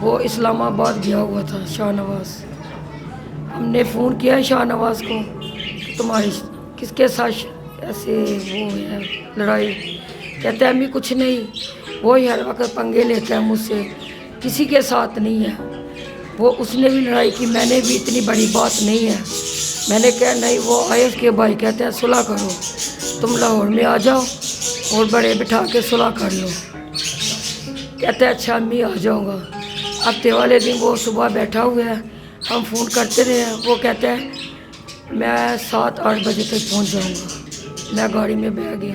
وہ اسلام آباد گیا ہوا تھا شاہنواز. ہم نے فون کیا شاہنواز کو کہ تمہاری کس کے ساتھ ایسے وہ ہے لڑائی. کہتا ہے امی کچھ نہیں، وہی ہر وقت پنگے لیتا ہے مجھ سے، کسی کے ساتھ نہیں ہے. وہ اس نے بھی لڑائی کی، میں نے بھی، اتنی بڑی بات نہیں ہے. میں نے کہا نہیں. وہ آئے اس کے بھائی کہتے ہیں صلح کرو، تم لاہور میں آ جاؤ اور بڑے بٹھا کے صلح کر لو. کہتے ہیں اچھا امی آ جاؤں گا. ہفتے والے دن وہ صبح بیٹھا ہوا ہے، ہم فون کرتے رہے ہیں. وہ کہتا ہے میں 7-8 بجے تک پہنچ جاؤں گا. میں گاڑی میں بیٹھ گیا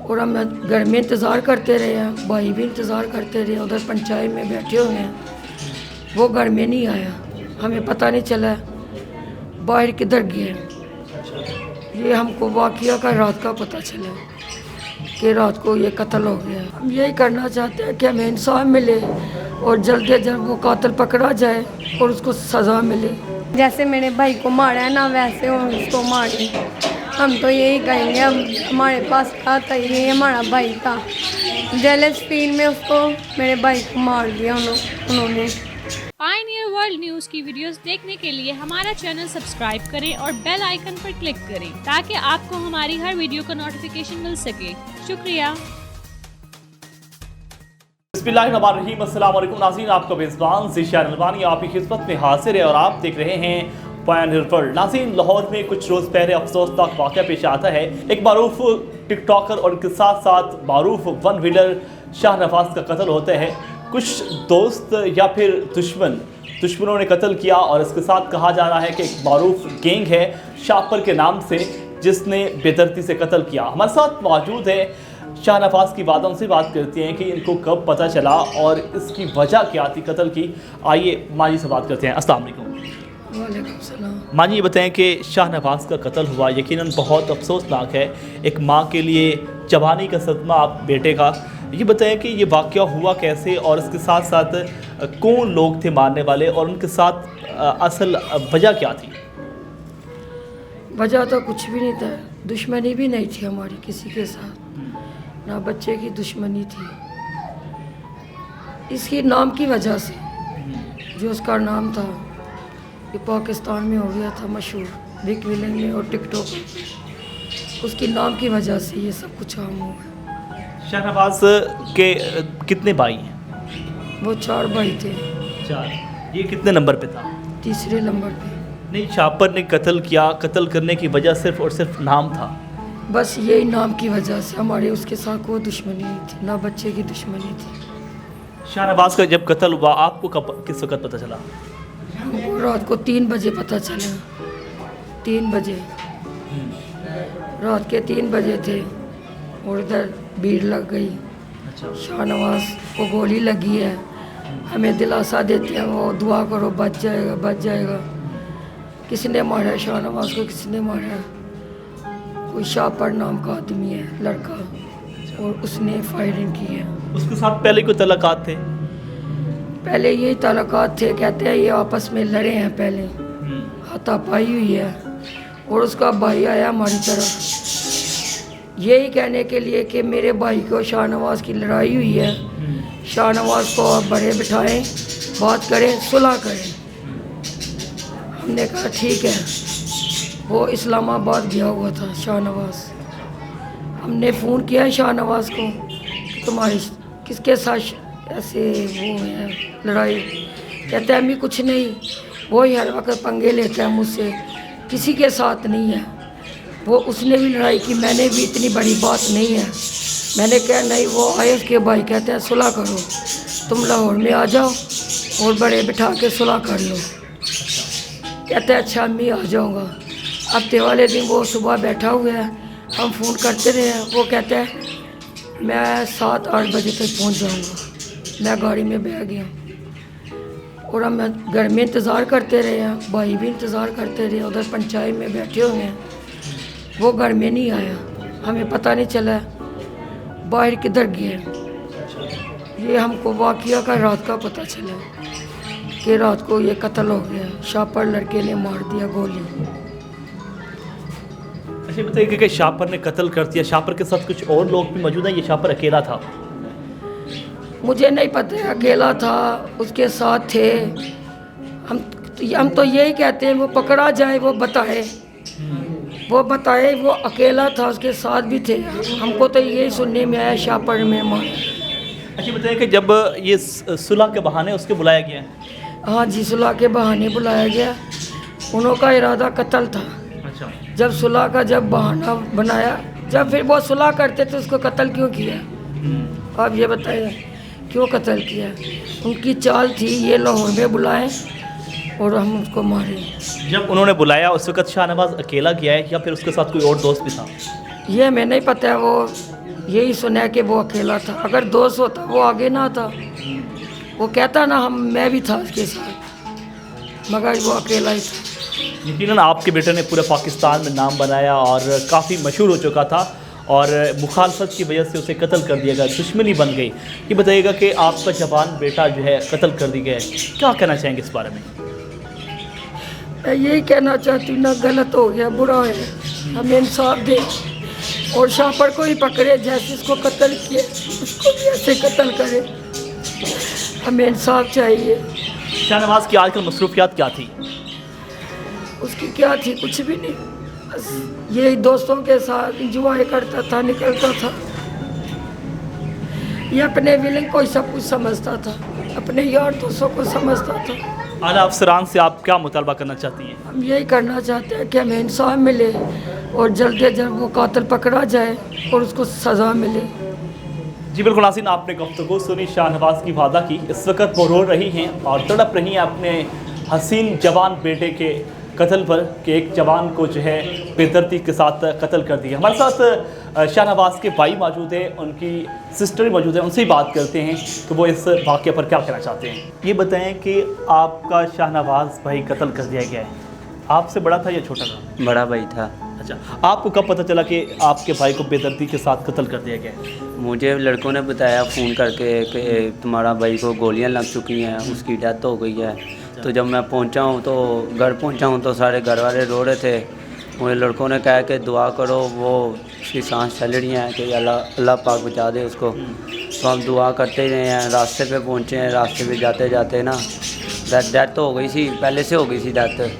اور ہم گھر میں انتظار کرتے رہے ہیں. بھائی بھی انتظار کرتے رہے، ادھر پنچایت میں بیٹھے ہوئے ہیں. وہ گھر میں نہیں آیا، ہمیں پتہ نہیں چلا باہر کدھر گیا. یہ ہم کو واقعہ کا رات کا پتہ چلا کہ رات کو یہ قتل ہو گیا. ہم یہی کرنا چاہتے ہیں کہ ہمیں انصاف ملے اور جلد از جلد وہ قاتل پکڑا جائے اور اس کو سزا ملے. جیسے میرے بھائی کو مارا ہے نا، ویسے وہ اس کو مارے. ہم تو یہی کہیں گے، اب ہمارے پاس کیا تھا، یہ ہمارا بھائی تھا. جیلس فین میں اس کو میرے بھائی کو مار دیا انہوں نے. پائنیئر ورلڈ نیوز کی ویڈیوز دیکھنے کے لیے ہمارا چینل سبسکرائب کریں اور بیل آئیکن پر کلک کریں تاکہ آپ کو ہماری ہر ویڈیو کا نوٹیفیکیشن مل سکے. شکریہ. بسم اللہ الرحمن الرحیم. السلام علیکم ناظرین، آپ کا میزبان ذیشان البانی آپ کی خدمت میں حاضر ہے اور آپ دیکھ رہے ہیں پائنیئر ورلڈ. ناظرین، لاہور میں کچھ روز پہلے افسوسناک واقعہ پیش آتا ہے. ایک معروف ٹک ٹاکر اور ان کے ساتھ ساتھ معروف ون ویلر شاہنواز کا قتل ہوتا ہے. کچھ دوست یا پھر دشمنوں نے قتل کیا اور اس کے ساتھ کہا جا رہا ہے کہ ایک معروف گینگ ہے شاپر کے نام سے جس نے بے دردی سے قتل کیا. ہمارے ساتھ موجود ہے شاہنواز کی والدہ، سے بات کرتے ہیں کہ ان کو کب پتہ چلا اور اس کی وجہ کیا تھی قتل کی. آئیے ماں جی سے بات کرتے ہیں. السلام علیکم. وعلیکم السلام. ماں جی یہ بتائیں کہ شاہنواز کا قتل ہوا یقیناً بہت افسوسناک ہے ایک ماں کے لیے، جوانی کا صدمہ آپ بیٹے کا. یہ بتائیں کہ یہ واقعہ ہوا کیسے اور اس کے ساتھ ساتھ کون لوگ تھے مارنے والے اور ان کے ساتھ اصل وجہ کیا تھی؟ وجہ تو کچھ بھی نہیں تھا، دشمنی بھی نہیں تھی ہماری کسی کے ساتھ، نہ بچے کی دشمنی تھی. اس کی نام کی وجہ سے، جو اس کا نام تھا یہ پاکستان میں ہو گیا تھا مشہور، بگ ویلن میں اور ٹک ٹاک، اس کی نام کی وجہ سے یہ سب کچھ عام ہوا ہے. شاہنواز کے کتنے بھائی ہیں؟ وہ 4 بھائی تھے. 4. یہ کتنے نمبر پہ تھا؟ تیسرے نمبر پہ. نہیں، شاپر نے قتل کیا، قتل کرنے کی وجہ صرف اور صرف نام تھا؟ بس یہی نام کی وجہ سے. ہمارے اس کے ساتھ کوئی دشمنی نہیں تھی، نہ بچے کی دشمنی تھی. شاہنواز کا جب قتل ہوا آپ کو کس وقت پتہ چلا؟ ہم کو رات کو 3 بجے پتہ چلا. 3 بجے، رات کے 3 بجے تھے اور ادھر بھیڑ لگ گئی. شاہنواز کو گولی لگی ہے، ہمیں دلاسا دیتے ہیں وہ دعا کرو بچ جائے گا بچ جائے گا. کس نے مارا شاہنواز کو؟ کس نے مارا؟ کوئی شاپر نام کا آدمی ہے، لڑکا، اور اس نے فائرنگ کی ہے. اس کے ساتھ پہلے کوئی تعلقات تھے؟ پہلے یہی تعلقات تھے، کہتے ہیں یہ آپس میں لڑے ہیں، پہلے ہاتھا پائی ہوئی ہے. اور اس کا بھائی آیا ہماری طرف یہی کہنے کے لیے کہ میرے بھائی کو شاہنواز کی لڑائی ہوئی ہے، شاہنواز کو آپ بڑے بٹھائیں، بات کریں، صلح کریں. ہم نے کہا ٹھیک ہے. وہ اسلام آباد گیا ہوا تھا شاہنواز. ہم نے فون کیا شاہنواز کو کہ تمہاری کس کے ساتھ ایسے وہ ہے لڑائی. کہتا ہے امی کچھ نہیں، وہی ہر وقت پنگے لیتا ہے مجھ سے، کسی کے ساتھ نہیں ہے. وہ اس نے بھی لڑائی کی، میں نے بھی، اتنی بڑی بات نہیں ہے. میں نے کہا نہیں. وہ آئے اس کے بھائی کہتے ہیں صلح کرو، تم لاہور میں آ جاؤ اور بڑے بٹھا کے صلح کر لو. کہتے ہیں اچھا امی آ جاؤں گا. ہفتے والے دن وہ صبح بیٹھا ہوا ہے، ہم فون کرتے رہے ہیں. وہ کہتا ہے میں 7-8 بجے تک پہنچ جاؤں گا. میں گاڑی میں بیٹھ گیا اور ہم گھر میں انتظار کرتے رہے ہیں. بھائی بھی انتظار کرتے رہے، ادھر پنچایت میں بیٹھے ہوئے ہیں. وہ گھر میں نہیں آیا، ہمیں پتہ نہیں چلا باہر کدھر گیا. یہ ہم کو واقعہ کا رات کا پتہ چلا کہ رات کو یہ قتل ہو گیا. شاپر لڑکے نے مار دیا گولی. اچھا بتائیے کہ شاپر نے قتل کر دیا، شاپر کے ساتھ کچھ اور لوگ بھی موجود ہیں، یہ شاپر اکیلا تھا؟ मुझे नहीं पता, अकेला था, उसके साथ थे। हम तो यही कहते हैं वो पकड़ा जाए, वो बताए, वो अकेला था, उसके साथ भी थे। हमको तो यही सुनने में आया शाहपुर में मार। अच्छा बताइए कि जब ये सुलह के बहाने उसको बुलाया गया? हाँ जी, सुलह के बहाने बुलाया गया। उनका इरादा कत्ल था। अच्छा। जब सुलह का जब बहाना बनाया, जब फिर वो सुलह करते तो उसको कत्ल क्यों किया? आप ये बताइए क्यों कत्ल किया? उनकी चाल थी ये लाहौर में बुलाएं और हम उसको मारे। जब उन्होंने बुलाया उस वक्त शाहनवाज अकेला गया है या फिर उसके साथ कोई और दोस्त भी था? ये हमें नहीं पता है, वो यही सुना है कि वो अकेला था। अगर दोस्त होता वो आगे ना था, वो कहता ना मैं भी था उसके साथ, मगर वो अकेला ही था। यकीनन आपके बेटे ने पूरे पाकिस्तान में नाम बनाया और काफ़ी मशहूर हो चुका था और मुखालफत की वजह से उसे कत्ल कर दिया गया, दुश्मनी बन गई। ये बताइएगा कि आपका जवान बेटा जो है कत्ल कर दी गया है, क्या कहना चाहेंगे इस बारे में? मैं यही कहना चाहती हूँ, ना गलत हो गया, बुरा है, हमें इंसाफ दे और शाहपुर को ही पकड़े, जैसे इसको कत्ल किए उसको भी ऐसे कत्ल करे। हमें इंसाफ चाहिए। शाहनवाज की आजकल मसरूफियात क्या थी? उसकी क्या थी? कुछ भी नहीं, बस यही दोस्तों के साथ इंजॉय करता था, निकलता था। ये अपने विलन को ही सब कुछ समझता था, अपने यार दोस्तों को समझता था। आला अफसरान से आप क्या मुतालबा करना चाहती हैं? हम यही करना चाहते हैं कि हमें इंसाफ मिले और जल्द से जल्द वो कातिल पकड़ा जाए और उसको सज़ा मिले। जी बिल्कुल नाज़रीन, आपने गुफ्तगू सुनी शाहनवाज की वादा की। इस वक्त वो रो रही हैं और तड़प रही हैं अपने हसीन जवान बेटे के कत्ल पर कि एक जवान को जो है बेदर्दी के साथ कत्ल कर दिया। हमारे साथ शाहनवाज के भाई मौजूद हैं, उनकी सिस्टर भी मौजूद है, उनसे ही बात करते हैं कि वो इस वाक़े पर क्या कहना चाहते हैं। ये बताएं कि आपका शाहनवाज भाई कत्ल कर दिया गया है, आपसे बड़ा था या छोटा था? बड़ा भाई था। अच्छा, आपको कब पता चला कि आपके भाई को बेदर्दी के साथ कत्ल कर दिया गया है? मुझे लड़कों ने बताया फ़ोन करके कि तुम्हारा भाई को गोलियां लग चुकी हैं, उसकी डेथ हो गई है। तो जब मैं पहुंचा हूं तो घर पहुंचा हूं तो सारे घर वाले रो रहे थे। मुझे लड़कों ने कहा कि दुआ करो, वो उसकी सांस चल रही है कि अल्लाह पाक बचा दे उसको। तो हम दुआ करते ही रहे हैं। रास्ते पे पहुंचे हैं, रास्ते पे जाते जाते ना डेथ तो हो गई थी, पहले से हो गई थी डेथ।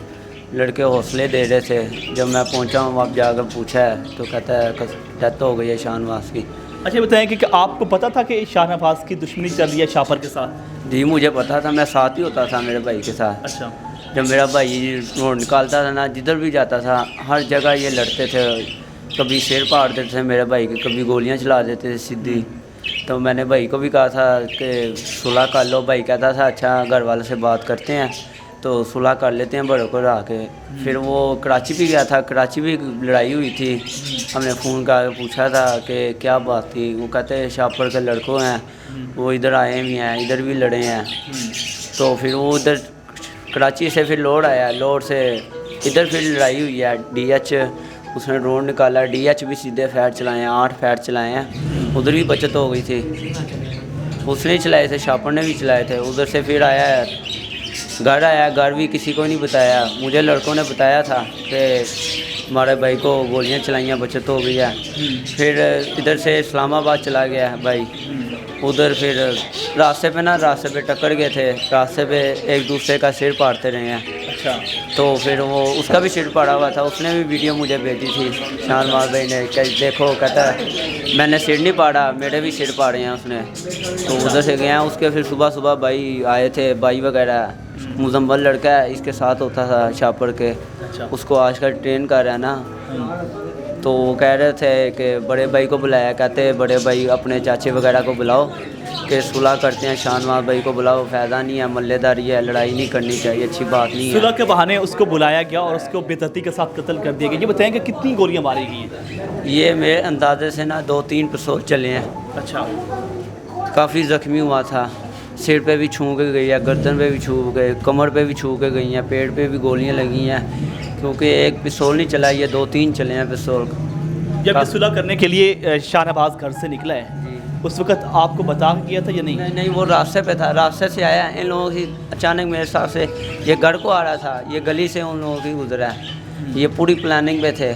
लड़के हौसले दे रहे थे। जब मैं पहुंचा हूँ वहाँ जाकर पूछा है तो कहता है डेथ हो गई है शाहनवाज की। अच्छा बताएं कि आपको पता था कि शाहनवाज की दुश्मनी चल रही है शाहपुर के साथ? जी मुझे पता था, मैं साथ ही होता था मेरे भाई के साथ। अच्छा। जब मेरा भाई रोड निकालता था ना, जिधर भी जाता था हर जगह ये लड़ते थे। कभी शेर फाड़ देते थे मेरे भाई के, कभी गोलियां चला देते थे सीधी। तो मैंने भाई को भी कहा था कि सुलह कर लो। भाई कहता था अच्छा घर वालों से बात करते हैं तो सुलह कर लेते हैं बड़ों को रहा के। फिर वो कराची भी गया था, कराची भी लड़ाई हुई थी। हमने फ़ोन कर पूछा था कि क्या बात थी। वो कहते शाहपुर के लड़कों हैं, वो इधर आए भी हैं, इधर भी लड़े हैं। तो फिर वो उधर कराची से फिर लोड आया, लोड से इधर फिर लड़ाई हुई है। DH उसने ड्रोन निकाला, DH भी सीधे फैर चलाए हैं, 8 फैर चलाए हैं। उधर भी बचत हो गई थी, उसने ही चलाए थे, शाहपुर ने भी चलाए थे। उधर से फिर आया घर आया, घर भी किसी को नहीं बताया। मुझे लड़कों ने बताया था कि हमारे भाई को गोलियां चलाइयाँ, बचत हो गई है। फिर इधर से इस्लामाबाद चला गया भाई। उधर फिर रास्ते पे टक्कर गए थे, रास्ते पे एक दूसरे का सिर फाड़ते रहे हैं। अच्छा। तो फिर वो उसका भी सिर फाड़ा हुआ था, उसने भी वीडियो मुझे भेजी थी शाहनवाज भाई ने कि देखो, कहता है मैंने सिर नहीं फाड़ा, मेरे भी सिर फाड़े हैं उसने। तो उधर से गया। उसके फिर सुबह भाई आए थे, भाई वगैरह। मुजम्मल लड़का है, इसके साथ होता था शाहपुर के। अच्छा। उसको आजकल ट्रेन कर रहा है ना। तो वो कह रहे थे कि बड़े भाई को बुलाया, कहते बड़े भाई अपने चाचे वगैरह को बुलाओ कि सुलह करते हैं। शाहनवाज भाई को बुलाओ, फ़ायदा नहीं है, मल्लेदारी है, लड़ाई नहीं करनी चाहिए, अच्छी बात नहीं है। सुलह के बहाने उसको बुलाया गया और उसको बेदर्दी के साथ कत्ल कर दिया गया। ये बताएं कि कितनी गोलियां मारी गई हैं? ये मेरे अंदाजे से ना 2-3 पिस्तौल चले हैं। अच्छा। काफ़ी ज़ख्मी हुआ था, सिर पे भी छू के गई है, गर्दन पे भी छू गए, कमर पे भी छू के गई हैं, पेट पे भी गोलियां लगी हैं। क्योंकि एक पिस्तौल नहीं चला, ये 2-3 चले हैं पिस्तौल। जब सुलह करने के लिए शाहनवाज घर से निकला है उस वक्त आपको बता किया था या नहीं? नहीं, वो रास्ते पे था, रास्ते से आया। इन लोगों की अचानक मेरे साथ से ये घर को आ रहा था, ये गली से उन लोगों की गुजरा है। ये पूरी प्लानिंग पे थे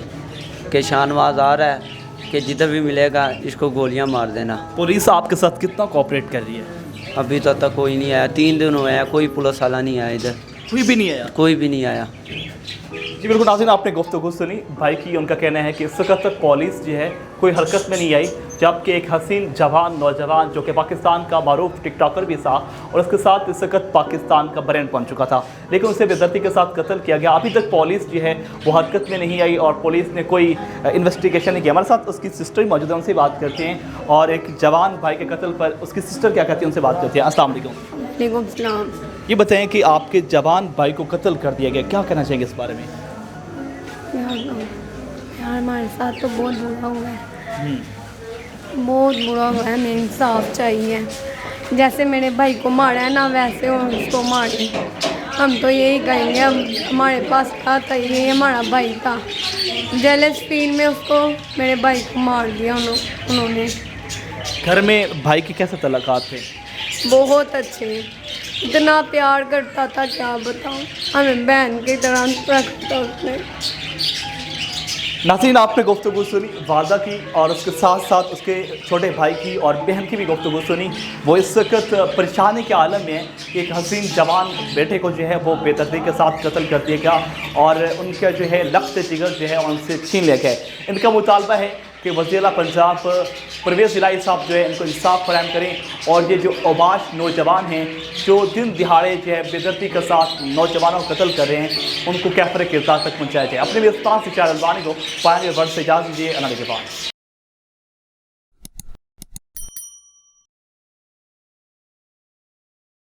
कि शाहनवाज आ रहा है कि जिधर भी मिलेगा इसको गोलियां मार देना। पुलिस आपके साथ कितना कोऑपरेट कर रही है? अभी तो तक कोई नहीं आया, 3 दिन हुए हैं, कोई पुलिस वाला नहीं आया इधर, कोई भी नहीं आया? कोई भी नहीं आया। जी बिल्कुल नाज़रीन, आपने गुफ्तगू सुनी भाई की। उनका कहना है कि इस वक्त तक पुलिस जो है कोई हरकत में नहीं आई, जबकि एक हसीन जवान नौजवान जो कि पाकिस्तान का मारूफ टिकटॉकर भी था और उसके साथ इस वक्त पाकिस्तान का ब्रांड बन चुका था, लेकिन उसे बेदर्दी के साथ कत्ल किया गया। अभी तक पुलिस जो है वो हरकत में नहीं आई और पुलिस ने कोई इन्वेस्टिगेशन नहीं किया। हमारे साथ उसकी सिस्टर मौजूद है, उनसे बात करते हैं और एक जवान भाई के कत्ल पर उसकी सिस्टर क्या कहती है उनसे बात करते हैं। अस्सलाम वालेकुम। वालेकुम सलाम। ये बताएं कि आपके जवान भाई को कत्ल कर दिया गया, क्या कहना चाहेंगे इस बारे में? यार हमारे साथ तो बहुत बुरा हुआ है, बहुत बुरा हुआ है। हमें इंसाफ चाहिए। जैसे मेरे भाई को मारा है ना, वैसे उसको मारे। हम तो यही कहेंगे, अब हमारे पास क्या था, ये हमारा भाई था। जेलस फील्ड में उसको मेरे भाई को मार दिया उन्होंने। घर में भाई के कैसे तल्लुकात थे? बहुत अच्छे, इतना प्यार करता था क्या बताऊँ, हमें बहन की तरह रखता उसने। नाज़रीन, आपने गुफ्तगू सुनी वालदा की और उसके साथ साथ उसके छोटे भाई की और बहन की भी गुफ्तगू सुनी। वो इस वक्त परेशानी के आलम में है कि एक हसीन जवान बेटे को जो है वो बेदर्दी के साथ कत्ल कर दिया गया और उनका जो है लख्त जिगर जो है उनसे छीन लिया गया। इनका मुतालबा है कि वज़ीर पंजाब परवेज़ इलाही साहब जो है इनको इंसाफ फराहम करें और ये जो अवाश नौजवान हैं जो दिन दिहाड़े जो है बेदर्दी के साथ नौजवानों को कत्ल कर रहे हैं, उनको कैफर किरदार तक पहुँचाया जाए। अपने भी स्थान से चार अलवानी को पाएंगे वर्ष से इजाज़त दीजिए। अल्लाह के बाद।